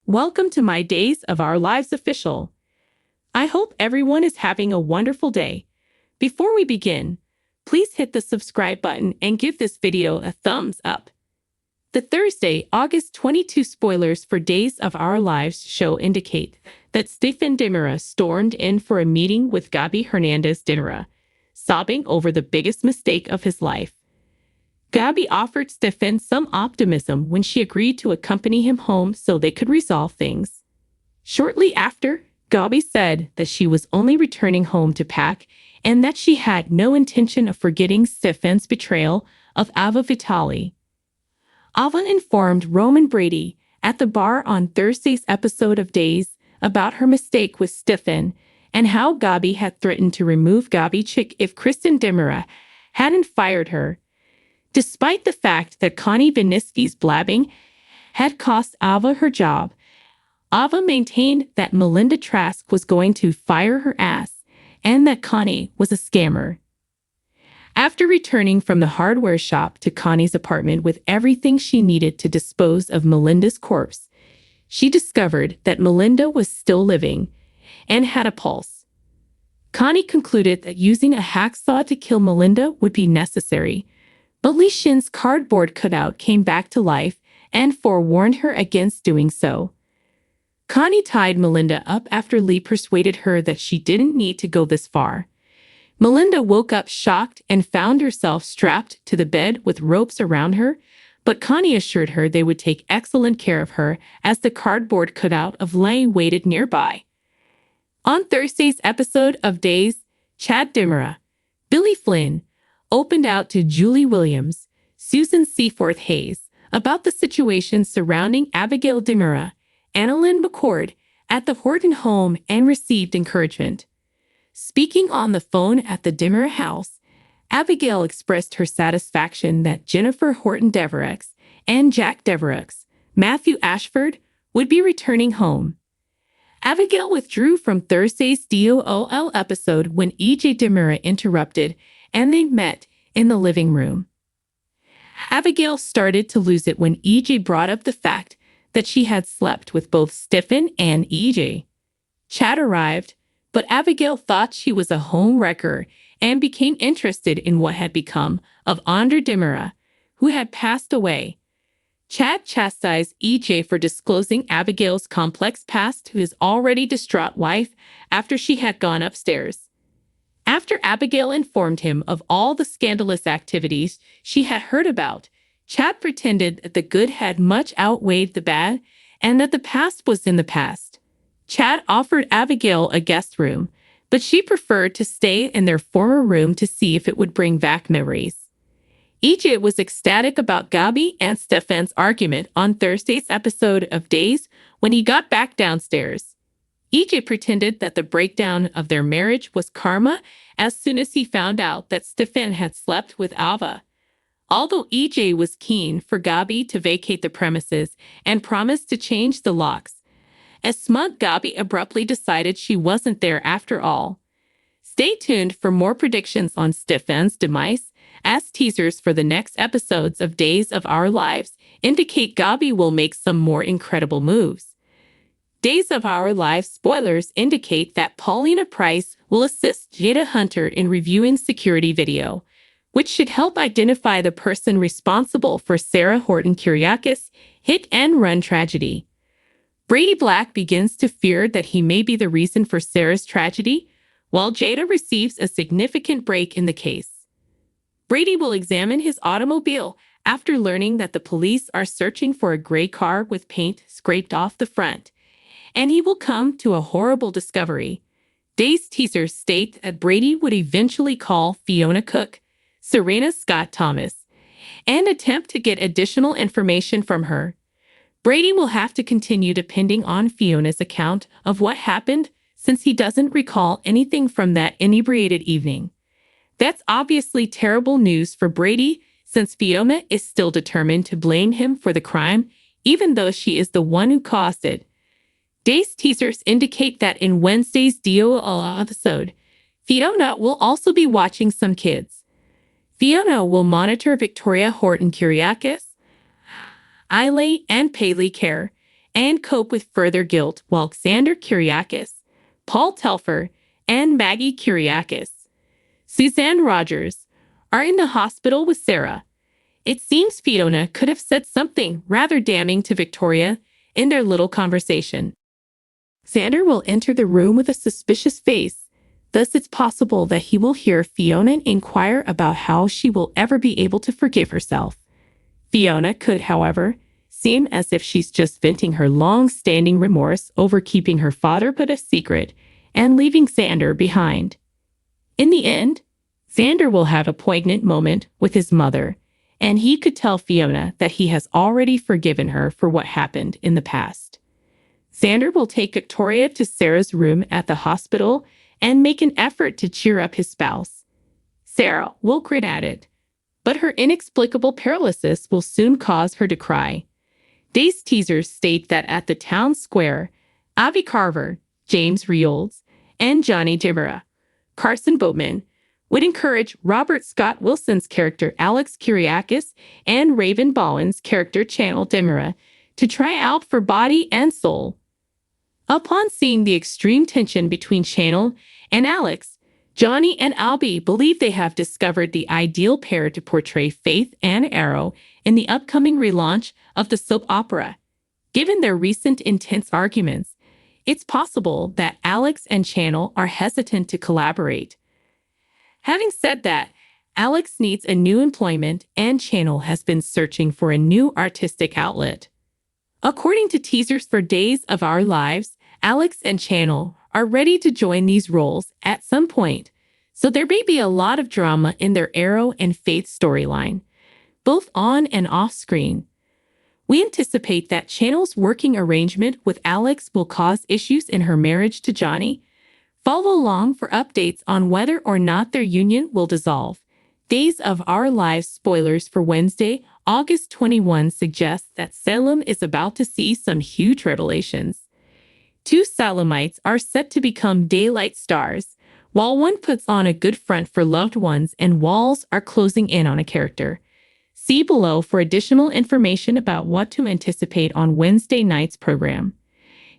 Welcome to my Days of Our Lives official. I hope everyone is having a wonderful day. Before we begin, please hit the subscribe button and give this video a thumbs up. The Thursday, August 22 spoilers for Days of Our Lives show indicate that Stephen DiMera stormed in for a meeting with Gabi Hernandez DiMera, sobbing over the biggest mistake of his life. Gabi offered Stephen some optimism when she agreed to accompany him home so they could resolve things. Shortly after, Gabi said that she was only returning home to pack and that she had no intention of forgetting Stephen's betrayal of Ava Vitali. Ava informed Roman Brady at the bar on Thursday's episode of Days about her mistake with Stephen and how Gabi had threatened to remove Gabi Chick if Kristen DiMera hadn't fired her. Despite the fact that Connie Viniski's blabbing had cost Ava her job, Ava maintained that Melinda Trask was going to fire her ass and that Connie was a scammer. After returning from the hardware shop to Connie's apartment with everything she needed to dispose of Melinda's corpse, she discovered that Melinda was still living and had a pulse. Connie concluded that using a hacksaw to kill Melinda would be necessary, but Li Shin's cardboard cutout came back to life and forewarned her against doing so. Connie tied Melinda up after Li persuaded her that she didn't need to go this far. Melinda woke up shocked and found herself strapped to the bed with ropes around her, but Connie assured her they would take excellent care of her as the cardboard cutout of Li waited nearby. On Thursday's episode of Days, Chad DiMera, Billy Flynn, opened out to Julie Williams, Susan Seaforth Hayes, about the situation surrounding Abigail DiMera, Annalyn McCord, at the Horton home and received encouragement. Speaking on the phone at the DiMera house, Abigail expressed her satisfaction that Jennifer Horton Devereaux and Jack Devereaux, Matthew Ashford, would be returning home. Abigail withdrew from Thursday's DOOL episode when E.J. DiMera interrupted and they met in the living room. Abigail started to lose it when E.J. brought up the fact that she had slept with both Stephen and E.J. Chad arrived, but Abigail thought she was a home wrecker and became interested in what had become of Andre DiMera, who had passed away. Chad chastised E.J. for disclosing Abigail's complex past to his already distraught wife after she had gone upstairs. After Abigail informed him of all the scandalous activities she had heard about, Chad pretended that the good had much outweighed the bad and that the past was in the past. Chad offered Abigail a guest room, but she preferred to stay in their former room to see if it would bring back memories. EJ was ecstatic about Gabi and Stephen's argument on Thursday's episode of Days when he got back downstairs. EJ pretended that the breakdown of their marriage was karma as soon as he found out that Stephen had slept with Ava. Although EJ was keen for Gabi to vacate the premises and promised to change the locks, a smug Gabi abruptly decided she wasn't there after all. Stay tuned for more predictions on Stephen's demise, as teasers for the next episodes of Days of Our Lives indicate Gabi will make some more incredible moves. Days of Our Lives spoilers indicate that Paulina Price will assist Jada Hunter in reviewing security video, which should help identify the person responsible for Sarah Horton Kyriakis' hit-and-run tragedy. Brady Black begins to fear that he may be the reason for Sarah's tragedy, while Jada receives a significant break in the case. Brady will examine his automobile after learning that the police are searching for a gray car with paint scraped off the front, and he will come to a horrible discovery. Days teasers state that Brady would eventually call Fiona Cook, Serena Scott Thomas, and attempt to get additional information from her. Brady will have to continue depending on Fiona's account of what happened since he doesn't recall anything from that inebriated evening. That's obviously terrible news for Brady since Fiona is still determined to blame him for the crime, even though she is the one who caused it. Days teasers indicate that in Wednesday's DOL episode, Fiona will also be watching some kids. Fiona will monitor Victoria Horton Kyriakis, Ailey and Paley Care, and cope with further guilt, while Xander Kyriakis, Paul Telfer, and Maggie Kyriakis, Suzanne Rogers, are in the hospital with Sarah. It seems Fiona could have said something rather damning to Victoria in their little conversation. Xander will enter the room with a suspicious face. Thus, it's possible that he will hear Fiona inquire about how she will ever be able to forgive herself. Fiona could, however, seem as if she's just venting her long-standing remorse over keeping her father but a secret and leaving Xander behind. In the end, Xander will have a poignant moment with his mother, and he could tell Fiona that he has already forgiven her for what happened in the past. Xander will take Victoria to Sarah's room at the hospital and make an effort to cheer up his spouse. Sarah will grin at it, but her inexplicable paralysis will soon cause her to cry. Day's teasers state that at the town square, Abby Carver, James Reolds, and Johnny DiMera, Carson Boatman, would encourage Robert Scott Wilson's character Alex Kyriakis and Raven Bowen's character Channel DiMera to try out for body and soul. Upon seeing the extreme tension between Channel and Alex, Johnny and Albie believe they have discovered the ideal pair to portray Faith and Arrow in the upcoming relaunch of the soap opera. Given their recent intense arguments, it's possible that Alex and Channel are hesitant to collaborate. Having said that, Alex needs a new employment and Channel has been searching for a new artistic outlet. According to teasers for Days of Our Lives, Alex and Channel are ready to join these roles at some point, so there may be a lot of drama in their Arrow and Faith storyline, both on and off screen. We anticipate that Channel's working arrangement with Alex will cause issues in her marriage to Johnny. Follow along for updates on whether or not their union will dissolve. Days of Our Lives spoilers for Wednesday, August 21 suggest that Salem is about to see some huge revelations. Two Salemites are set to become daylight stars, while one puts on a good front for loved ones and walls are closing in on a character. See below for additional information about what to anticipate on Wednesday night's program.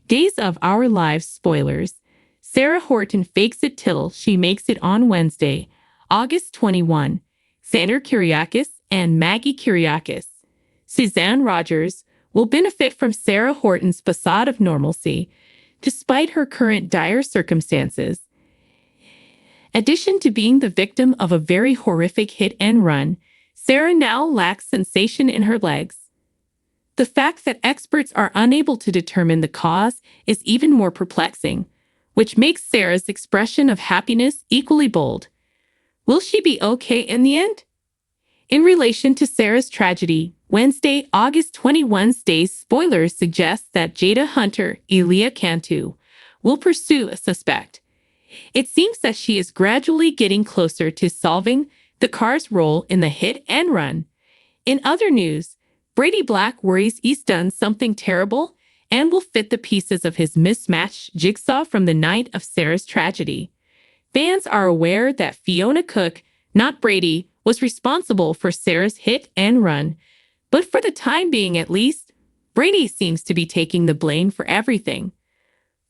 Days of Our Lives spoilers. Sarah Horton fakes it till she makes it on Wednesday, August 21. Xander Kyriakis and Maggie Kyriakis, Suzanne Rogers, will benefit from Sarah Horton's facade of normalcy, despite her current dire circumstances. Addition to being the victim of a very horrific hit and run, Sarah now lacks sensation in her legs. The fact that experts are unable to determine the cause is even more perplexing, which makes Sarah's expression of happiness equally bold. Will she be okay in the end? In relation to Sarah's tragedy, Wednesday, August 21's Days spoilers suggest that Jada Hunter, Elia Cantu, will pursue a suspect. It seems that she is gradually getting closer to solving the car's role in the hit and run. In other news, Brady Black worries he's done something terrible and will fit the pieces of his mismatched jigsaw from the night of Sarah's tragedy. Fans are aware that Fiona Cook, not Brady, was responsible for Sarah's hit and run, but for the time being at least, Brady seems to be taking the blame for everything.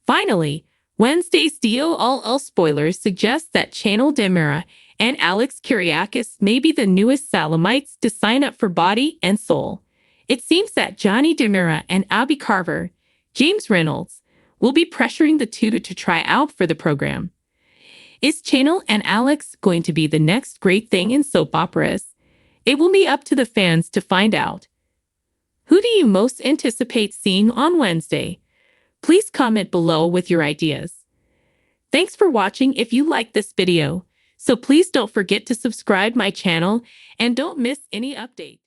Finally, Wednesday's DOLL spoilers suggest that Channel DiMera and Alex Kyriakis may be the newest Salemites to sign up for Body and Soul. It seems that Johnny DiMera and Abby Carver, James Reynolds, will be pressuring the two to try out for the program. Is Channel and Alex going to be the next great thing in soap operas? It will be up to the fans to find out. Who do you most anticipate seeing on Wednesday? Please comment below with your ideas. Thanks for watching. If you liked this video, so please don't forget to subscribe my channel and don't miss any updates.